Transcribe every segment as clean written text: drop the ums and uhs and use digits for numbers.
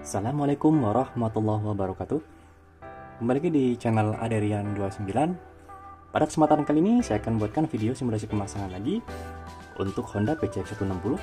Assalamualaikum warahmatullahi wabarakatuh. Kembali lagi di channel Aderian29. Pada kesempatan kali ini saya akan buatkan video simulasi pemasangan lagi untuk Honda PCX160.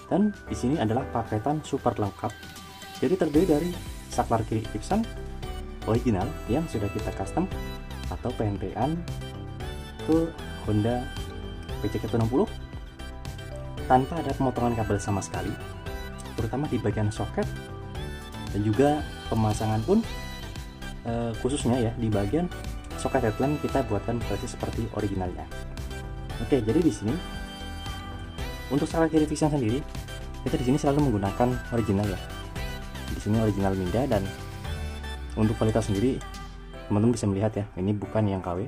Dan di sini adalah paketan super lengkap. Jadi terdiri dari saklar kiri Epson original yang sudah kita custom atau PNP-an ke Honda PCX160 tanpa ada pemotongan kabel sama sekali, terutama di bagian soket. Dan juga pemasangan pun khususnya ya di bagian soket headlamp kita buatkan persis seperti originalnya. Oke, jadi di sini untuk saklar kiri Vision sendiri kita di sini selalu menggunakan original ya. Di sini original Minda, dan untuk kualitas sendiri teman-teman bisa melihat ya, ini bukan yang KW.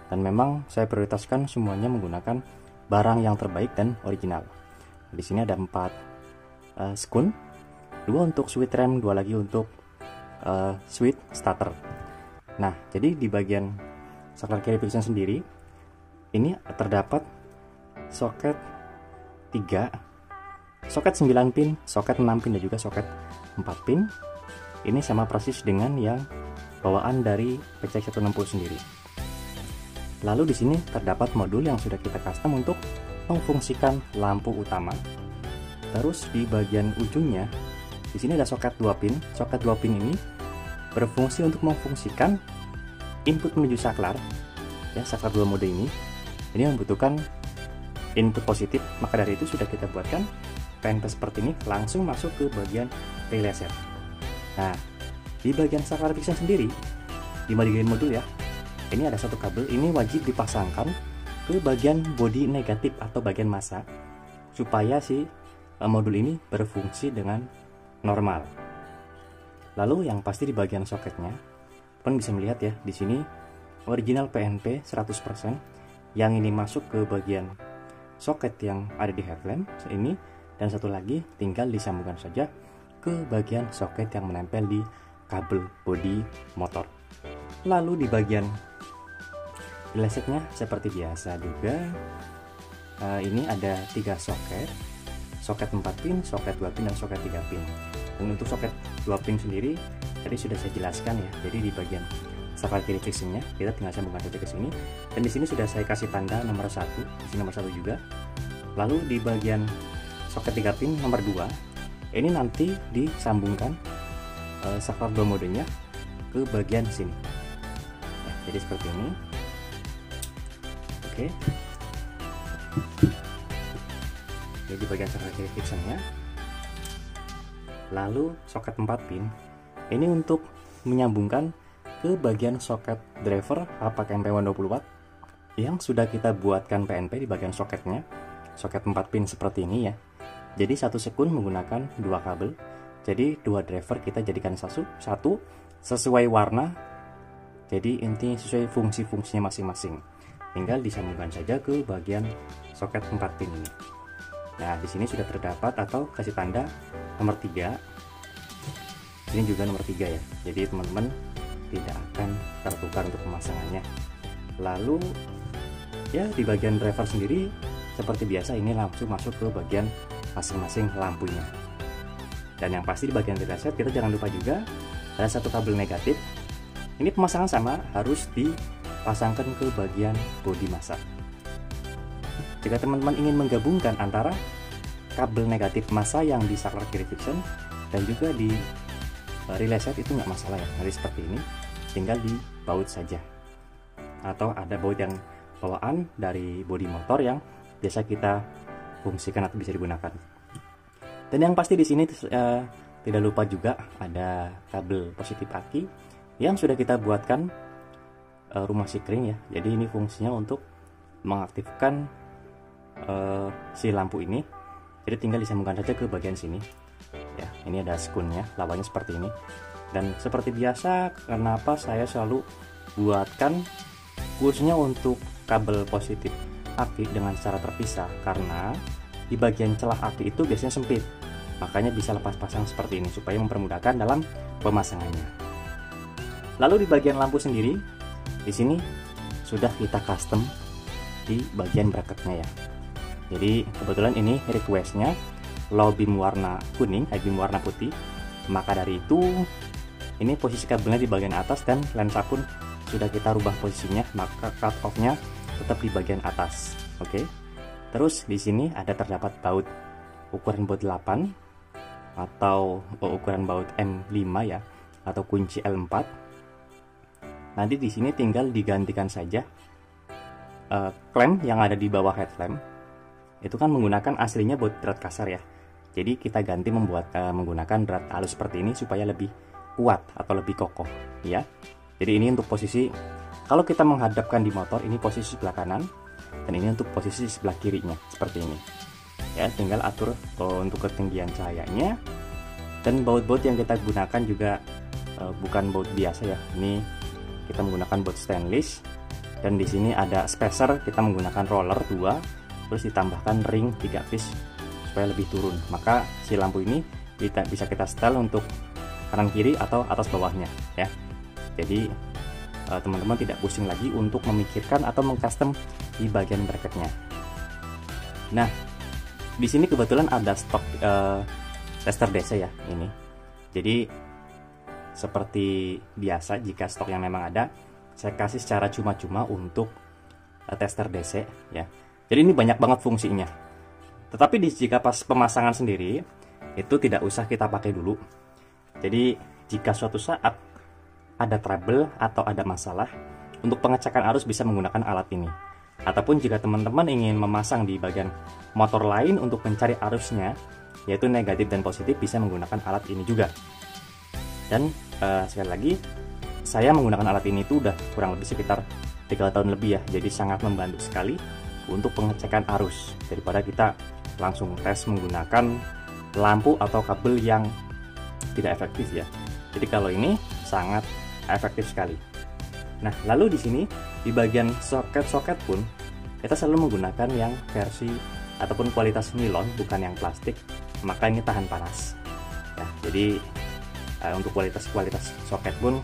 Dan memang saya prioritaskan semuanya menggunakan barang yang terbaik dan original. Di sini ada 4 skun, 2 untuk switch rem, 2 lagi untuk switch starter. Nah, jadi di bagian saklar kiri Vision sendiri ini terdapat soket 3, soket 9 pin, soket 6 pin, dan juga soket 4 pin. Ini sama persis dengan yang bawaan dari PCX160 sendiri. Lalu di sini terdapat modul yang sudah kita custom untuk memfungsikan lampu utama. Terus di bagian ujungnya di sini ada soket 2 pin. Soket 2 pin ini berfungsi untuk memfungsikan input menuju saklar. Ya, saklar 2 mode ini membutuhkan input positif, maka dari itu sudah kita buatkan PNP seperti ini langsung masuk ke bagian relay set. Nah, di bagian saklar Vision sendiri di bagian modul ya, ini ada satu kabel, ini wajib dipasangkan ke bagian bodi negatif atau bagian massa supaya si modul ini berfungsi dengan normal. Lalu yang pasti di bagian soketnya, kalian bisa melihat ya, di sini original PNP 100%. Yang ini masuk ke bagian soket yang ada di headlamp ini, dan satu lagi tinggal disambungkan saja ke bagian soket yang menempel di kabel bodi motor. Lalu di bagian relay setnya seperti biasa juga, ini ada 3 soket. Soket 4 pin, soket 2 pin, dan soket 3 pin. Dan untuk soket 2 pin sendiri tadi sudah saya jelaskan ya. Jadi di bagian saklar kiri Visionnya kita tinggal sambungkan saja ke sini. Dan di sini sudah saya kasih tanda nomor 1, di sini nomor 1 juga. Lalu di bagian soket 3 pin nomor 2, ini nanti disambungkan saklar 2 modenya ke bagian sini. Ya, jadi seperti ini. Oke. Jadi di bagian saklar kiri Visionnya. Lalu soket 4 pin ini untuk menyambungkan ke bagian soket driver Apac MP 120 watt yang sudah kita buatkan PNP di bagian soketnya. Soket 4 pin seperti ini ya. Jadi satu sekun menggunakan 2 kabel. Jadi 2 driver kita jadikan satu sesuai warna. Jadi intinya sesuai fungsi-fungsinya masing-masing. Tinggal disambungkan saja ke bagian soket 4 pin ini. Nah, di sini sudah terdapat atau kasih tanda nomor 3. Ini juga nomor 3 ya. Jadi teman-teman tidak akan tertukar untuk pemasangannya. Lalu ya di bagian driver sendiri seperti biasa, ini langsung masuk ke bagian masing-masing lampunya. Dan yang pasti di bagian relay set kita jangan lupa juga ada satu kabel negatif. Ini pemasangan sama, harus dipasangkan ke bagian bodi massa. Jika teman-teman ingin menggabungkan antara kabel negatif massa yang di saklar kiri Vision dan juga di relay set, itu nggak masalah ya. Jadi seperti ini tinggal dibaut saja, atau ada baut yang bawaan dari bodi motor yang biasa kita fungsikan atau bisa digunakan. Dan yang pasti di sini tidak lupa juga ada kabel positif aki yang sudah kita buatkan rumah sikring ya. Jadi ini fungsinya untuk mengaktifkan si lampu ini. Jadi tinggal disambungkan saja ke bagian sini ya. Ini ada skunnya, lawannya seperti ini. Dan seperti biasa, kenapa saya selalu buatkan khususnya untuk kabel positif aki dengan secara terpisah, karena di bagian celah aki itu biasanya sempit, makanya bisa lepas pasang seperti ini supaya mempermudahkan dalam pemasangannya. Lalu di bagian lampu sendiri, di sini sudah kita custom di bagian bracketnya ya. Jadi kebetulan ini requestnya low beam warna kuning, high beam warna putih. Maka dari itu, ini posisi kabelnya di bagian atas dan lensa pun sudah kita rubah posisinya, maka cut off-nya tetap di bagian atas. Oke. Terus di sini ada terdapat baut ukuran baut 8 atau ukuran baut M5 ya, atau kunci L4. Nanti di sini tinggal digantikan saja klem yang ada di bawah headlamp. Itu kan menggunakan aslinya baut drat kasar ya. Jadi kita ganti menggunakan drat halus seperti ini supaya lebih kuat atau lebih kokoh ya. Jadi ini untuk posisi kalau kita menghadapkan di motor, ini posisi sebelah kanan, dan ini untuk posisi sebelah kirinya seperti ini. Ya, tinggal atur untuk ketinggian cahayanya. Dan baut-baut yang kita gunakan juga bukan baut biasa ya. Ini kita menggunakan baut stainless. Dan di sini ada spacer, kita menggunakan roller 2, terus ditambahkan ring 3 piece supaya lebih turun. Maka si lampu ini bisa kita setel untuk kanan kiri atau atas bawahnya ya. Jadi teman-teman tidak pusing lagi untuk memikirkan atau mengcustom di bagian bracketnya. Nah, di sini kebetulan ada stok tester DC ya ini. Jadi seperti biasa, jika stok yang memang ada, saya kasih secara cuma-cuma untuk tester DC ya. Jadi ini banyak banget fungsinya. Tetapi jika pas pemasangan sendiri itu tidak usah kita pakai dulu. Jadi jika suatu saat ada trouble atau ada masalah, untuk pengecekan arus bisa menggunakan alat ini. Ataupun jika teman-teman ingin memasang di bagian motor lain untuk mencari arusnya, yaitu negatif dan positif, bisa menggunakan alat ini juga. Dan sekali lagi, saya menggunakan alat ini itu udah kurang lebih sekitar 3 tahun lebih ya. Jadi sangat membantu sekali untuk pengecekan arus daripada kita langsung tes menggunakan lampu atau kabel yang tidak efektif ya. Jadi kalau ini sangat efektif sekali. Nah, lalu di sini di bagian soket-soket pun kita selalu menggunakan yang versi ataupun kualitas nilon, bukan yang plastik. Maka ini tahan panas. Ya, jadi untuk kualitas soket pun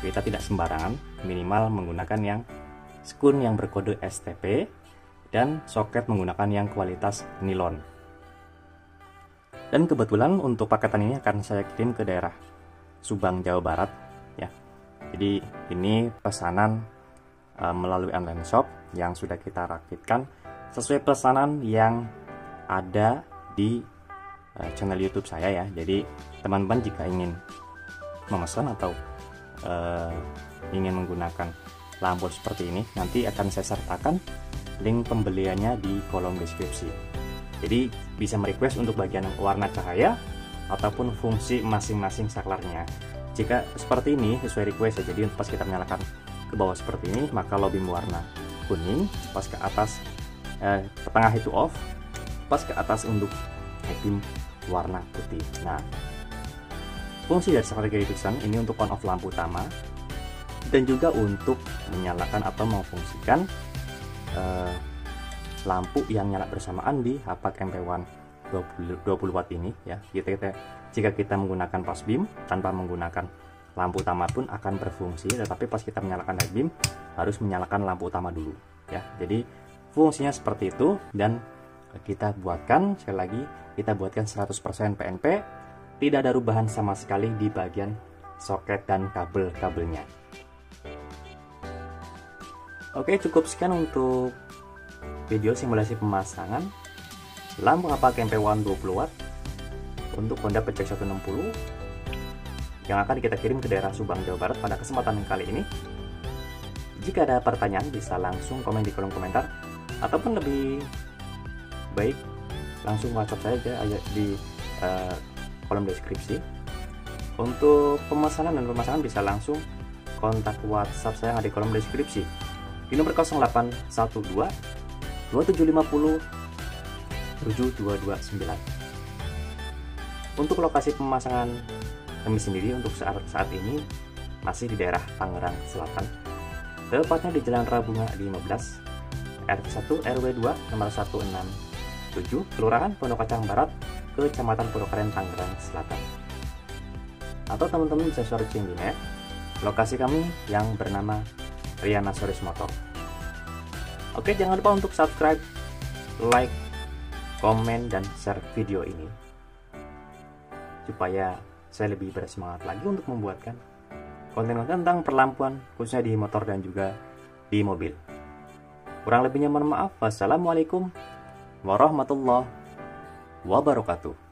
kita tidak sembarangan, minimal menggunakan yang skun yang berkode STP dan soket menggunakan yang kualitas nilon. Dan kebetulan untuk paketan ini akan saya kirim ke daerah Subang, Jawa Barat ya. Jadi ini pesanan melalui online shop yang sudah kita rakitkan sesuai pesanan yang ada di channel YouTube saya ya. Jadi teman-teman jika ingin memesan atau ingin menggunakan lampu seperti ini, nanti akan saya sertakan link pembeliannya di kolom deskripsi. Jadi bisa merequest untuk bagian warna cahaya ataupun fungsi masing-masing saklarnya. Jika seperti ini sesuai request ya, jadi pas kita menyalakan ke bawah seperti ini, maka lobby warna kuning, pas ke atas ke tengah itu off, pas ke atas untuk headbeam warna putih. Nah, fungsi dari saklar Ericsson ini untuk on off lampu utama dan juga untuk menyalakan atau memfungsikan lampu yang nyala bersamaan di HPAC MP1 20 watt ini ya. Jika kita menggunakan pass beam tanpa menggunakan lampu utama pun akan berfungsi, tetapi pas kita menyalakan head beam harus menyalakan lampu utama dulu ya. Jadi fungsinya seperti itu, dan kita buatkan sekali lagi, kita buatkan 100% PNP, tidak ada rubahan sama sekali di bagian soket dan kabel-kabelnya. Oke, cukup sekian untuk video simulasi pemasangan lampu HPAC MP1 20 watt untuk Honda PCX 160 yang akan kita kirim ke daerah Subang, Jawa Barat pada kesempatan kali ini. Jika ada pertanyaan bisa langsung komen di kolom komentar, ataupun lebih baik langsung WhatsApp saya aja di kolom deskripsi. Untuk pemesanan dan pemasangan bisa langsung kontak WhatsApp saya yang ada di kolom deskripsi di nomor 0812 2750 7229. Untuk lokasi pemasangan kami sendiri untuk saat ini masih di daerah Tangerang Selatan, tepatnya di Jalan Rabunga 15 RT 1 RW 2 nomor 167 Kelurahan Pondok Kacang Barat, Kecamatan Purwokaren, Tangerang Selatan. Atau teman-teman bisa searching di net lokasi kami yang bernama Riana Soris Motor. Oke, jangan lupa untuk subscribe, like, komen, dan share video ini supaya saya lebih bersemangat lagi untuk membuatkan konten-konten tentang perlampuan, khususnya di motor dan juga di mobil. Kurang lebihnya mohon maaf. Wassalamualaikum warahmatullahi wabarakatuh.